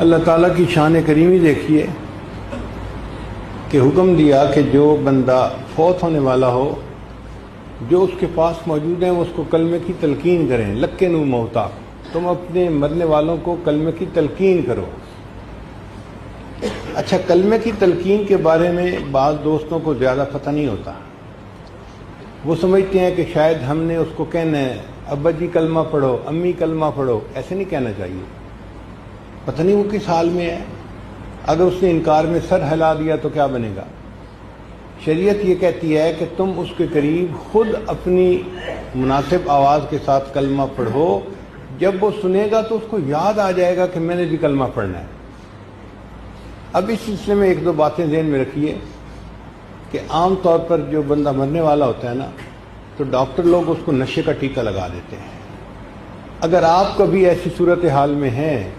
اللہ تعالیٰ کی شان کریمی دیکھیے کہ حکم دیا کہ جو بندہ فوت ہونے والا ہو، جو اس کے پاس موجود ہیں وہ اس کو کلمے کی تلقین کریں۔ لقنوا موتا، تم اپنے مرنے والوں کو کلمے کی تلقین کرو۔ اچھا، کلمے کی تلقین کے بارے میں بعض دوستوں کو زیادہ پتہ نہیں ہوتا۔ وہ سمجھتے ہیں کہ شاید ہم نے اس کو کہنا ہے ابا جی کلمہ پڑھو، امی کلمہ پڑھو، ایسے نہیں کہنا چاہیے۔ پتہ نہیں وہ کس حال میں ہے، اگر اس نے انکار میں سر ہلا دیا تو کیا بنے گا؟ شریعت یہ کہتی ہے کہ تم اس کے قریب خود اپنی مناسب آواز کے ساتھ کلمہ پڑھو، جب وہ سنے گا تو اس کو یاد آ جائے گا کہ میں نے بھی کلمہ پڑھنا ہے۔ اب اس سلسلے میں ایک دو باتیں ذہن میں رکھیے کہ عام طور پر جو بندہ مرنے والا ہوتا ہے نا، تو ڈاکٹر لوگ اس کو نشے کا ٹیکہ لگا دیتے ہیں۔ اگر آپ کبھی ایسی صورتحال میں ہیں